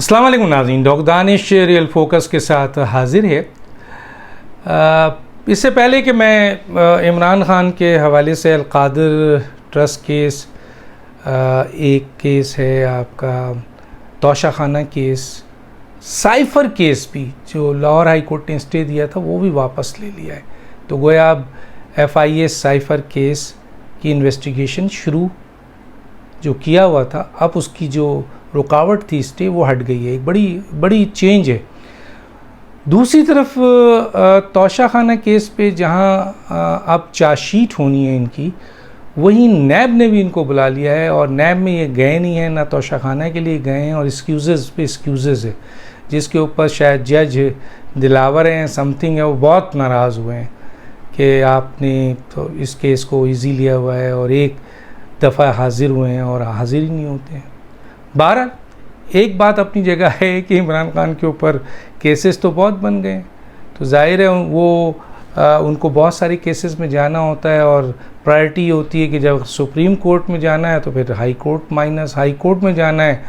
अस्सलाम वालेकुम नाज़रीन, डॉक्टर दानिश रियल फोकस के साथ हाजिर है। इससे पहले कि मैं इमरान ख़ान के हवाले से अलकादिर ट्रस्ट केस, एक केस है आपका तोशाखाना केस, साइफ़र केस भी जो लाहौर हाई कोर्ट ने स्टे दिया था वो भी वापस ले लिया है। तो गोया अब FIS साइफ़र केस की इन्वेस्टिगेशन शुरू जो किया हुआ था, अब उसकी जो रुकावट थी स्टे वो हट गई है। एक बड़ी चेंज है। दूसरी तरफ तोशाखाना केस पे जहां अब चार्जशीट होनी है इनकी, वहीं नैब ने भी इनको बुला लिया है और नैब में ये गए नहीं हैं, ना तोशाखाना के लिए गए हैं और एक्सक्यूज़ पे एक्सक्यूज़ है, जिसके ऊपर शायद जज दिलावर हैं समथिंग है, वो बहुत नाराज़ हुए हैं कि आपने तो इस केस को ईजी लिया हुआ है और एक दफ़ा हाजिर हुए हैं और हाजिर ही नहीं होते हैं। बहरहाल एक बात अपनी जगह है कि इमरान ख़ान के ऊपर केसेस तो बहुत बन गए, तो जाहिर है वो उनको बहुत सारी केसेस में जाना होता है और प्रायोरिटी होती है कि जब सुप्रीम कोर्ट में जाना है तो फिर high court minus, high court में जाना है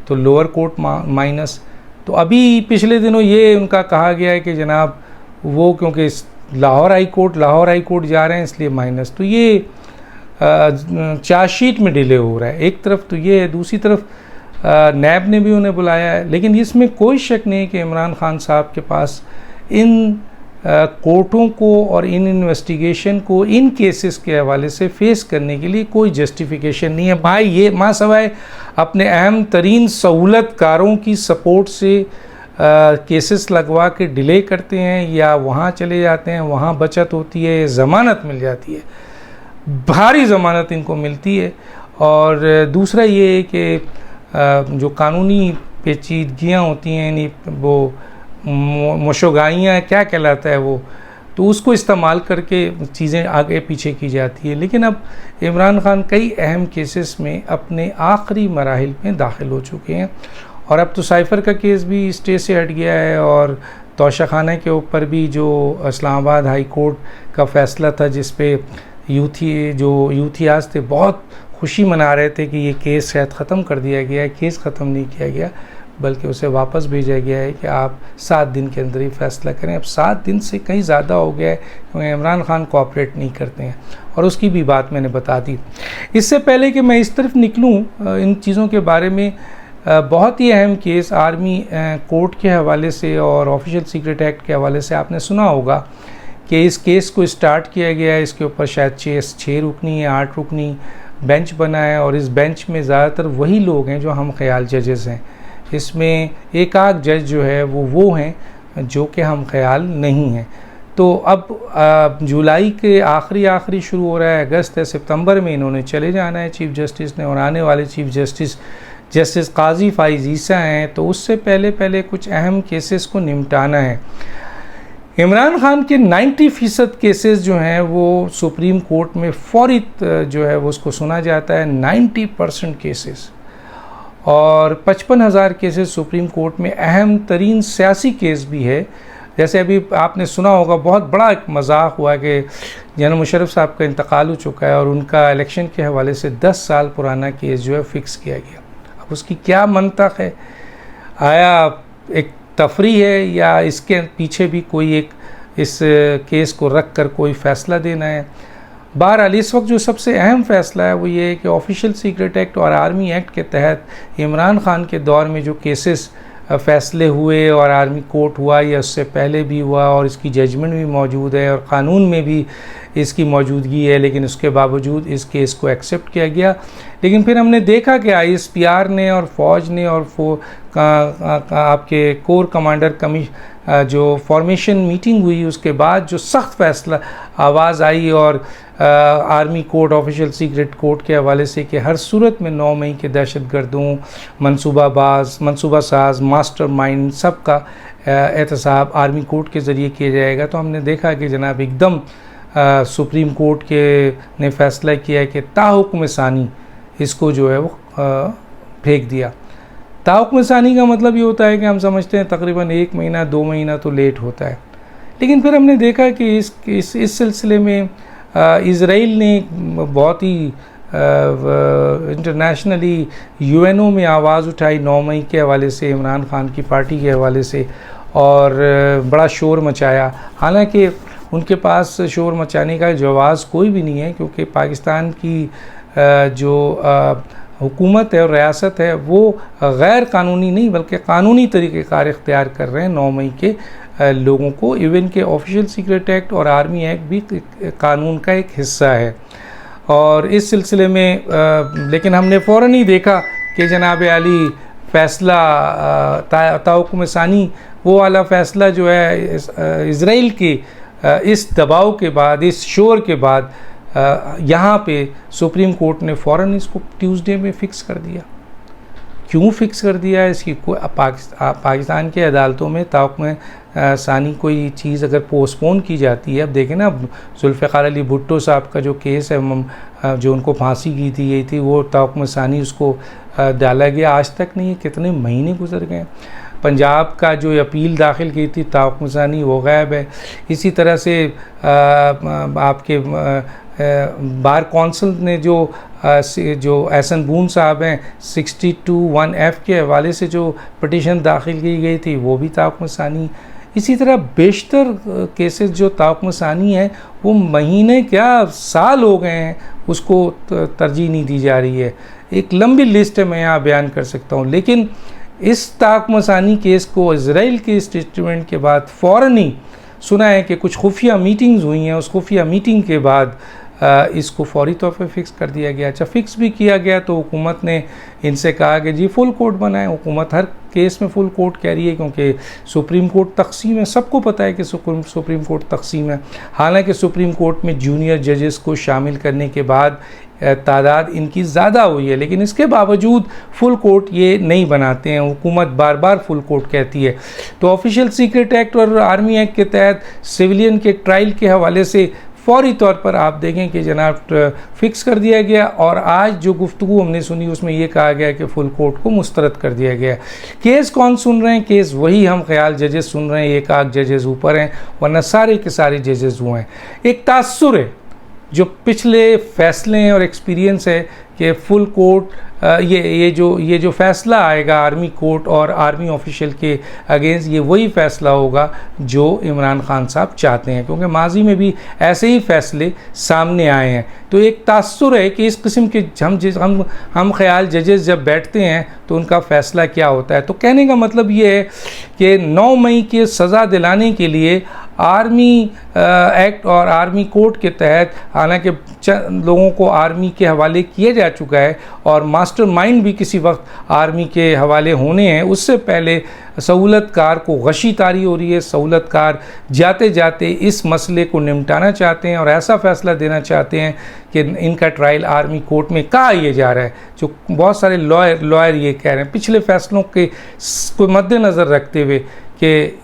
तो लोअर कोर्ट माइनस। तो अभी पिछले दिनों ये उनका कहा गया है कि जनाब वो क्योंकि लाहौर हाई कोर्ट जा रहे हैं इसलिए माइनस। तो ये चार्जशीट में डिले हो रहा है। एक तरफ तो ये है, दूसरी तरफ नैब ने भी उन्हें बुलाया है। लेकिन इसमें कोई शक नहीं कि इमरान ख़ान साहब के पास इन कोर्टों को और इन इन्वेस्टिगेशन को इन केसेस के हवाले से फेस करने के लिए कोई जस्टिफिकेशन नहीं है। भाई ये माँ सवाए अपने अहम तरीन सहूलतकारों की सपोर्ट से केसेस लगवा के डिले करते हैं या वहाँ चले जाते हैं, वहाँ बचत होती है, ज़मानत मिल जाती है, भारी ज़मानत इनको मिलती है। और दूसरा ये है कि जो कानूनी पेचीदगियाँ होती हैं, यानी वो मोशोगाइयाँ क्या कहलाता है वो, तो उसको इस्तेमाल करके चीज़ें आगे पीछे की जाती है। लेकिन अब इमरान ख़ान कई अहम केसेस में अपने आखिरी मराहिल में दाखिल हो चुके हैं और अब तो साइफ़र का केस भी स्टे से हट गया है और तोशाखाना के ऊपर भी जो इस्लामाबाद हाई कोर्ट का फ़ैसला था जिस पे यूथियाज थे बहुत खुशी मना रहे थे कि ये केस शायद ख़त्म कर दिया गया है। केस ख़त्म नहीं किया गया बल्कि उसे वापस भेजा गया है कि आप 7 दिन के अंदर ही फ़ैसला करें। अब 7 दिन से कहीं ज़्यादा हो गया है क्योंकि इमरान ख़ान कोऑपरेट नहीं करते हैं और उसकी भी बात मैंने बता दी। इससे पहले कि मैं इस तरफ निकलूँ इन चीज़ों के बारे में, बहुत ही अहम केस आर्मी कोर्ट के हवाले से और ऑफिशियल सीक्रेट एक्ट के हवाले से आपने सुना होगा कि इस केस को स्टार्ट किया गया है। इसके ऊपर शायद 6 रुकनी या 8 रुकनी बेंच बना है और इस बेंच में ज़्यादातर वही लोग हैं जो हम ख्याल जजेस हैं। इसमें एक आध जज जो है वो हैं जो कि हम ख्याल नहीं हैं। तो अब जुलाई के आखिरी शुरू हो रहा है, अगस्त है, सितंबर में इन्होंने चले जाना है चीफ़ जस्टिस ने, और आने वाले चीफ़ जस्टिस काजी फ़ाइज़ ईसा हैं। तो उससे पहले कुछ अहम केसेस को निपटाना है। इमरान ख़ान के 90% केसेस जो हैं वो सुप्रीम कोर्ट में फौरी जो है वो उसको सुना जाता है, 90% केसेस, और 55,000 केसेस सुप्रीम कोर्ट में अहम तरीन सियासी केस भी है। जैसे अभी आपने सुना होगा बहुत बड़ा एक मजाक हुआ कि जनरल मुशर्रफ साहब का इंतकाल हो चुका है और उनका इलेक्शन के हवाले से 10 साल पुराना केस जो है फ़िक्स किया गया। अब उसकी क्या मंतक है, आया एक तफरी है या इसके पीछे भी कोई एक इस केस को रख कर कोई फ़ैसला देना है। बहरहाल इस वक्त जो सबसे अहम फ़ैसला है वो ये है कि ऑफिशियल सीक्रेट एक्ट और आर्मी एक्ट के तहत इमरान ख़ान के दौर में जो केसेस फ़ैसले हुए और आर्मी कोर्ट हुआ या उससे पहले भी हुआ और इसकी जजमेंट भी मौजूद है और क़ानून में भी इसकी मौजूदगी है, लेकिन उसके बावजूद इस केस को एक्सेप्ट किया गया। लेकिन फिर हमने देखा कि ISPR ने और फ़ौज ने और आपके कोर कमांडर जो फॉर्मेशन मीटिंग हुई उसके बाद जो सख्त फ़ैसला आवाज़ आई और army court official secret court के हवाले से कि हर सूरत में 9 मई के दहशतगर्दों, मनसूबा साज, मास्टर माइंड सब का एहतसाब आर्मी कोर्ट के ज़रिए किया जाएगा। तो हमने देखा कि जनाब एकदम सुप्रीम कोर्ट ने फ़ैसला किया है कि ताहुक्म सानी इसको जो है वो फेंक दिया। ताहुक्म सानी का मतलब ये होता है कि हम समझते हैं तकरीबन 1 महीना 2 महीना तो लेट होता है, लेकिन फिर हमने देखा कि इस सिलसिले में इज़राइल ने बहुत ही इंटरनेशनली यूएनओ में आवाज़ उठाई 9 मई के हवाले से, इमरान खान की पार्टी के हवाले से, और बड़ा शोर मचाया। हालांकि उनके पास शोर मचाने का जवाज़ कोई भी नहीं है, क्योंकि पाकिस्तान की जो हुकूमत है और रियासत है वो गैर कानूनी नहीं बल्कि कानूनी तरीक़ेकार इख्तियार कर रहे हैं 9 मई के लोगों को। इवन के ऑफिशियल सीक्रेट एक्ट और आर्मी एक्ट भी कानून का एक हिस्सा है। और इस सिलसिले में लेकिन हमने फ़ौरन ही देखा कि जनाब आली फ़ैसला ताहुकुम सानी, वो वाला फ़ैसला जो है इज़राइल के इस दबाव के बाद, इस शोर के बाद यहाँ पे सुप्रीम कोर्ट ने फ़ौरन इसको ट्यूसडे में फ़िक्स कर दिया। क्यों फ़िक्स कर दिया है इसकी पाकिस्तान के अदालतों में ताहुकुम सानी कोई चीज़ अगर पोस्टपोन की जाती है, अब देखें ना, जुल्फ़िकार अली भुट्टो साहब का जो केस है, जो उनको फांसी की थी गई थी, वो ताहुकुम सानी उसको डाला गया, आज तक नहीं, कितने महीने गुजर गए। पंजाब का जो अपील दाखिल की थी ताहुकुम सानी, वो गायब है। इसी तरह से आपके बार कौंसिल ने जो एहसन बून साहब हैं 62(1)(f) के हवाले से जो पिटीशन दाखिल की गई थी, वो भी ताहुकुम सानी। इसी तरह बेशतर केसेस जो ताहुकुम सानी है, वो महीने क्या साल हो गए हैं, उसको तरजीह नहीं दी जा रही है। एक लंबी लिस्ट है, मैं यहाँ बयान कर सकता हूँ। लेकिन इस ताहुकुम सानी केस को इजराइल के स्टेटमेंट के बाद फ़ौरन ही सुना है कि कुछ खुफिया मीटिंग्स हुई हैं, उस खुफिया मीटिंग के बाद इसको फौरी तौर पे फ़िक्स कर दिया गया। अच्छा, फ़िक्स भी किया गया तो हुकूमत ने इनसे कहा कि जी फुल कोर्ट बनाएं। हुकूमत हर केस में फुल कोर्ट कह रही है, क्योंकि सुप्रीम कोर्ट तकसीम है, सबको पता है कि सुप्रीम कोर्ट तकसीम है। हालांकि सुप्रीम कोर्ट में जूनियर जजेस को शामिल करने के बाद तादाद इनकी ज़्यादा हुई है, लेकिन इसके बावजूद फुल कोर्ट ये नहीं बनाते हैं। हुकूमत बार बार फुल कोर्ट कहती है। तो ऑफिशियल सीक्रेट एक्ट और आर्मी एक्ट के तहत सिविलियन के ट्रायल के हवाले से फौरी तौर पर आप देखें कि जनाब फ़िक्स कर दिया गया। और आज जो गुफ्तगू हमने सुनी उसमें ये कहा गया कि फुल कोर्ट को मुस्तरद कर दिया गया। केस कौन सुन रहे हैं? केस वही हम ख्याल जजेस सुन रहे हैं, एक आध जजेस ऊपर हैं, वरना सारे के सारे जजेस हुए हैं। एक तासुर है जो पिछले फैसले हैं और एक्सपीरियंस है कि फुल कोर्ट ये जो फ़ैसला आएगा आर्मी कोर्ट और आर्मी ऑफिशियल के अगेंस्ट, ये वही फ़ैसला होगा जो इमरान खान साहब चाहते हैं, क्योंकि माजी में भी ऐसे ही फ़ैसले सामने आए हैं। तो एक तासुर है कि इस किस्म के हम ख्याल जजेस जब बैठते हैं तो उनका फ़ैसला क्या होता है। तो कहने का मतलब ये है कि 9 मई के सज़ा दिलाने के लिए आर्मी एक्ट और आर्मी कोर्ट के तहत हालांकि लोगों को आर्मी के हवाले किया जा चुका है और मास्टरमाइंड भी किसी वक्त आर्मी के हवाले होने हैं, उससे पहले सहूलतकार को गशी तारी हो रही है। सहूलतकार जाते जाते इस मसले को निपटाना चाहते हैं और ऐसा फ़ैसला देना चाहते हैं कि इनका ट्रायल आर्मी कोर्ट में कहा ये जा रहा है। जो बहुत सारे लॉयर ये कह रहे हैं पिछले फ़ैसलों के को मद्देनज़र रखते हुए कि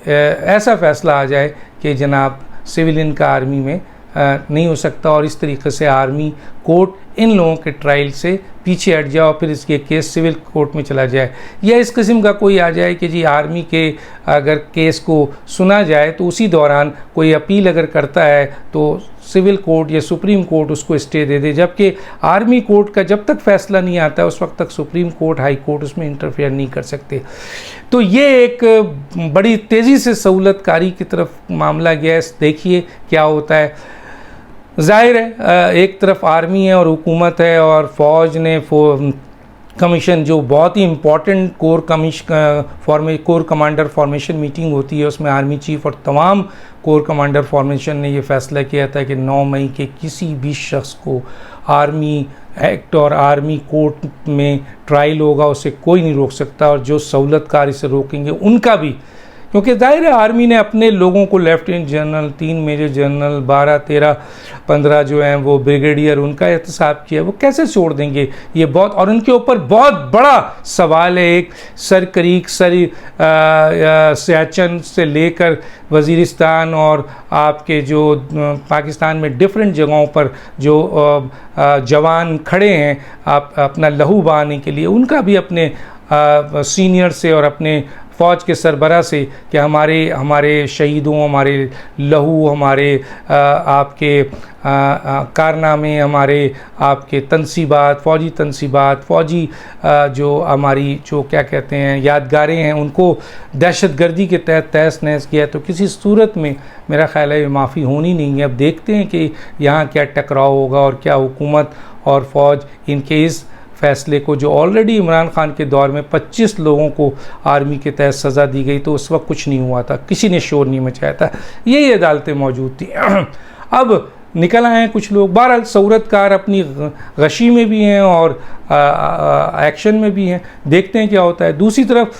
ऐसा फ़ैसला आ जाए कि जनाब सिविलियन का आर्मी में नहीं हो सकता और इस तरीके से आर्मी कोर्ट इन लोगों के ट्रायल से पीछे हट जाए और फिर इसके केस सिविल कोर्ट में चला जाए, या इस किस्म का कोई आ जाए कि जी आर्मी के अगर केस को सुना जाए तो उसी दौरान कोई अपील अगर करता है तो सिविल कोर्ट या सुप्रीम कोर्ट उसको स्टे दे दे, जबकि आर्मी कोर्ट का जब तक फैसला नहीं आता उस वक्त तक सुप्रीम कोर्ट हाई कोर्ट उसमें इंटरफेयर नहीं कर सकते। तो ये एक बड़ी तेज़ी से सहूलतकारी की तरफ मामला गया है। देखिए क्या होता है। ज़ाहिर है एक तरफ आर्मी है और हुकूमत है और फ़ौज ने कमीशन जो बहुत ही important core commander formation meeting होती है, उसमें आर्मी चीफ और तमाम कोर कमांडर फॉर्मेशन ने ये फ़ैसला किया था कि 9 मई के किसी भी शख्स को आर्मी एक्ट और आर्मी कोर्ट में ट्रायल होगा उसे कोई नहीं रोक सकता, और जो सहूलतकार इसे रोकेंगे उनका भी, क्योंकि ज़ाहिर है आर्मी ने अपने लोगों को लेफ्टिनेंट जनरल, 3 मेजर जनरल, 12, 13, 15 जो हैं वो ब्रिगेडियर, उनका एहतसाब किया, वो कैसे छोड़ देंगे ये बहुत, और उनके ऊपर बहुत बड़ा सवाल है। एक सरकरीक सियाचन से लेकर वज़ीरिस्तान और आपके जो पाकिस्तान में डिफरेंट जगहों पर जो जवान खड़े हैं आप अपना लहू बहाने के लिए, उनका भी अपने सीनियर से और अपने फ़ौज के सरबरा से कि हमारे शहीदों, हमारे लहू, हमारे आपके कारनामे, हमारे आपके तनसीबात, फ़ौजी तनसीबात, फ़ौजी जो हमारी जो क्या कहते हैं यादगारें हैं, उनको दहशतगर्दी के तहत तहस नहस किया। तो किसी सूरत में मेरा ख़्याल है माफ़ी होनी नहीं है। अब देखते हैं कि यहाँ क्या टकराव होगा और क्या हुकूमत और फ़ौज इनके इस फ़ैसले को, जो ऑलरेडी इमरान खान के दौर में 25 लोगों को आर्मी के तहत सज़ा दी गई, तो उस वक्त कुछ नहीं हुआ था, किसी ने शोर नहीं मचाया था, यही अदालतें मौजूद थी। अब निकल आए हैं कुछ लोग, बहरहाल सौरतकार अपनी गशी में भी हैं और एक्शन में भी हैं, देखते हैं क्या होता है। दूसरी तरफ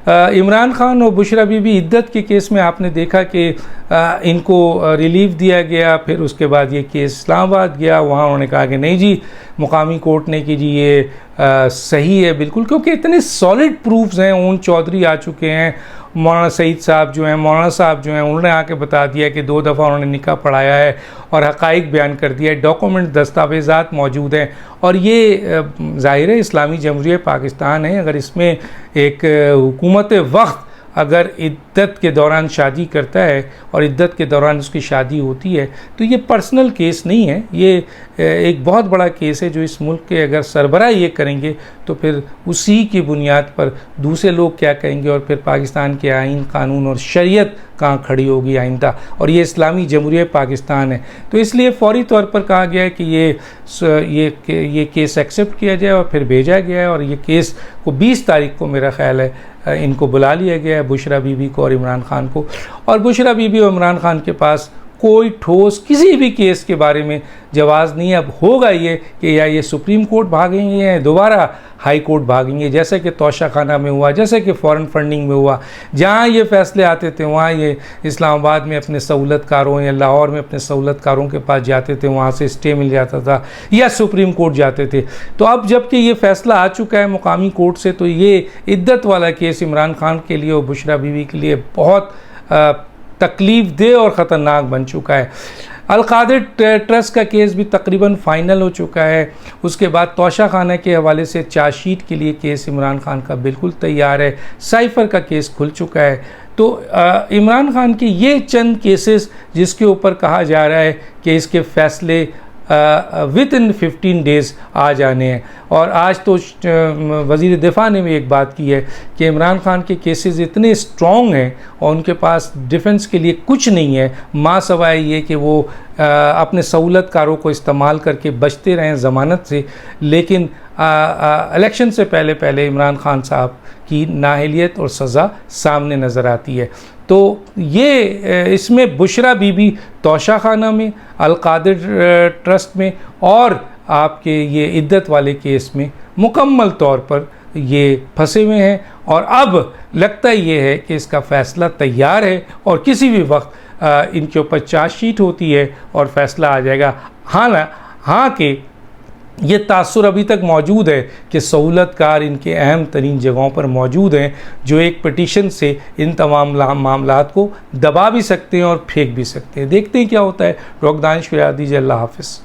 इमरान खान और बुशरा बीबी इद्दत के केस में आपने देखा कि इनको रिलीफ दिया गया, फिर उसके बाद ये केस इस्लामाबाद गया, वहाँ उन्होंने कहा कि नहीं जी मुकामी कोर्ट ने कि जी ये सही है बिल्कुल, क्योंकि इतने सॉलिड प्रूफ्स हैं। ऊन चौधरी आ चुके हैं, मौलाना सईद साहब जो हैं, मौलाना साहब जो हैं, उन्होंने आके बता दिया कि 2 दफ़ा उन्होंने निकाह पढ़ाया है और हक़ाइक़ बयान कर दिया है, डॉक्यूमेंट दस्तावेज़ात मौजूद हैं। और ये ज़ाहिर है इस्लामी जमहूरिया पाकिस्तान है, अगर इसमें एक हुकूमत वक्त अगर इद्दत के दौरान शादी करता है और इद्दत के दौरान उसकी शादी होती है, तो ये पर्सनल केस नहीं है, ये एक बहुत बड़ा केस है जो इस मुल्क के अगर सरबरा ये करेंगे तो फिर उसी की बुनियाद पर दूसरे लोग क्या कहेंगे और फिर पाकिस्तान के आइन, कानून और शरीयत कहाँ खड़ी होगी आइंदा। और ये इस्लामी जमहूरिया पाकिस्तान है, तो इसलिए फौरी तौर पर कहा गया है कि ये केस एक्सेप्ट किया जाए और फिर भेजा गया है। और ये केस को 20 तारीख को मेरा ख़्याल है इनको बुला लिया गया है, बुशरा बीबी को और इमरान खान को। और बुशरा बीबी और इमरान खान के पास कोई ठोस किसी भी केस के बारे में जवाब नहीं है। अब होगा ये कि या ये सुप्रीम कोर्ट भागेंगे या दोबारा हाई कोर्ट भागेंगे, जैसे कि तोशाखाना में हुआ, जैसे कि फ़ॉरेन फंडिंग में हुआ। जहाँ ये फ़ैसले आते थे वहाँ ये इस्लामाबाद में अपने सहूलतकारों या लाहौर में अपने सहूलतकारों के पास जाते थे, वहाँ से स्टे मिल जाता था, या सुप्रीम कोर्ट जाते थे। तो अब जबकि ये फ़ैसला आ चुका है मुकामी कोर्ट से, तो ये इद्दत वाला केस इमरान खान के लिए और बुशरा बीबी के लिए बहुत तकलीफ़ दे और ख़तरनाक बन चुका है। अल-कादिर ट्रस्ट का केस भी तकरीबन फ़ाइनल हो चुका है। उसके बाद तोशाखाना के हवाले से चार्जशीट के लिए केस इमरान खान का बिल्कुल तैयार है। साइफ़र का केस खुल चुका है। तो इमरान खान के ये चंद केसेस जिसके ऊपर कहा जा रहा है कि इसके फ़ैसले विद इन 15 डेज़ आ जाने हैं। और आज तो वज़ीर दिफा ने भी एक बात की है कि इमरान खान के केसेस इतने स्ट्रॉन्ग हैं और उनके पास डिफेंस के लिए कुछ नहीं है, माँ सवाए ये कि वो अपने सहूलतकारों को इस्तेमाल करके बचते रहें ज़मानत से। लेकिन इलेक्शन से पहले इमरान खान साहब की नाअहलियत और सज़ा सामने नज़र आती है। तो ये इसमें बुशरा बीबी तोशाखाना में, अल-कादिर ट्रस्ट में और आपके ये इद्दत वाले केस में मुकम्मल तौर पर ये फंसे हुए हैं। और अब लगता ये है कि इसका फ़ैसला तैयार है और किसी भी वक्त इनके ऊपर चार्जशीट होती है और फ़ैसला आ जाएगा। हाँ कि ये तासुर अभी तक मौजूद है कि सहूलतकार इनके अहम तरीन जगहों पर मौजूद हैं, जो एक पिटीशन से इन तमाम मामलात को दबा भी सकते हैं और फेंक भी सकते हैं। देखते हैं क्या होता है। डॉक्टर दानिश फिरादी जी, अल्लाह हाफ़िज़।